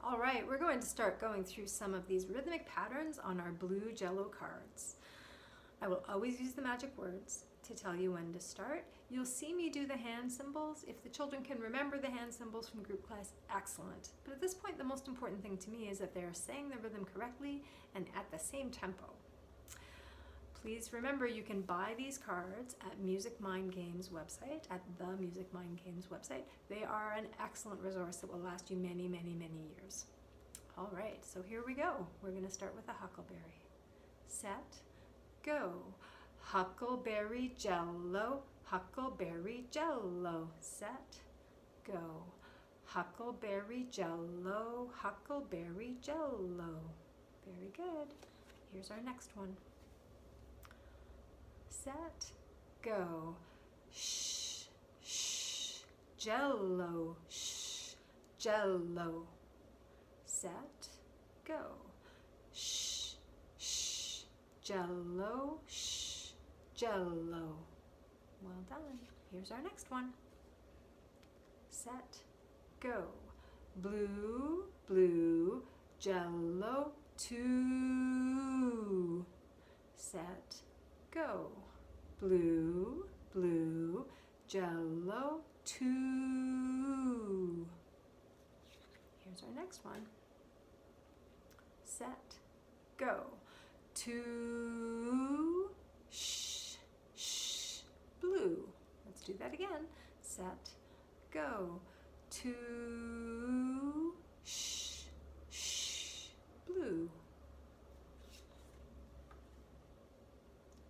All right, we're going to start going through some of these rhythmic patterns on our blue Jello cards. I will always use the magic words to tell you when to start. You'll see me do the hand symbols. If the children can remember the hand symbols from group class, excellent. But at this point, the most important thing to me is that they are saying the rhythm correctly and at the same tempo. Please remember you can buy these cards at Music Mind Games website, at the Music Mind Games website. They are an excellent resource that will last you many, many, many years. All right, so here we go. We're going to start with a huckleberry. Set, go. Huckleberry Jello, huckleberry Jello. Set, go. Huckleberry Jello, huckleberry Jello. Very good. Here's our next one. Set, go. Shh, shh, Jello, shh, Jello. Set, go. Shh, shh, Jello, shh, Jello. Well done. Here's our next one. Set, go. Blue, blue, Jello, 2. Set, go. Blue, blue, Jello, 2. Here's our next one. Set, go. 2, shh, shh, blue. Let's do that again. Set, go. 2, shh, shh, blue.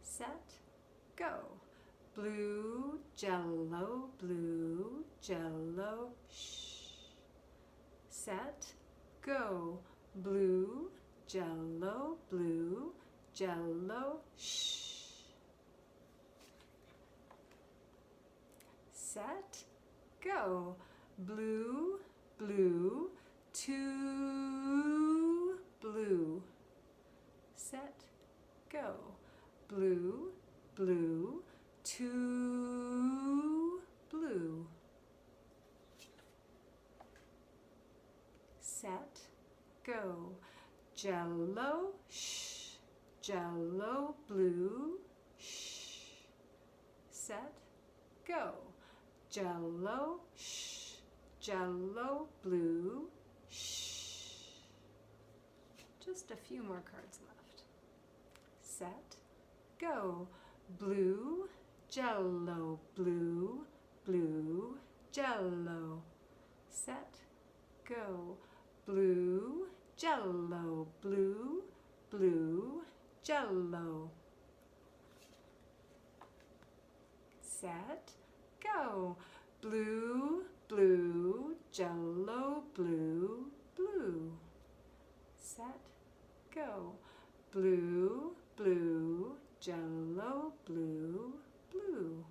Set, go. Blue, Jello, blue, Jello, shh. Set, go. Blue, Jello, blue, Jello, shh. Set, go. Blue, blue, 2, blue. Set, go. Blue, blue, 2, blue. Set, go. Jello, shh, Jello, blue, shh. Set, go. Jello, shh, Jello, blue, shh. Just a few more cards left. Set, go. Blue, Jello, blue, blue, Jello. Set, go. Blue, Jello, blue, blue, Jello. Set, go. Blue, blue, Jello, blue, blue. Set, go. Blue, blue, Jello, blue, blue.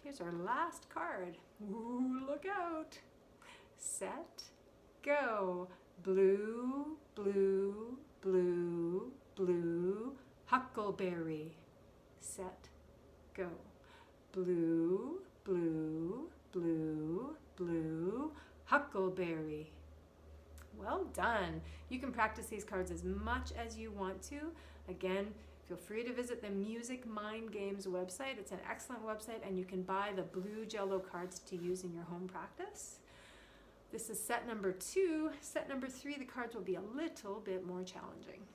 Here's our last card. Ooh, look out. Set, go. Blue, blue, blue, blue, huckleberry. Set, go. Blue, blue, blue, blue, huckleberry. Well done. You can practice these cards as much as you want to. Again, feel free to visit the Music Mind Games website. It's an excellent website, and you can buy the blue Jello cards to use in your home practice. This is set number 2. Set number 3, the cards will be a little bit more challenging.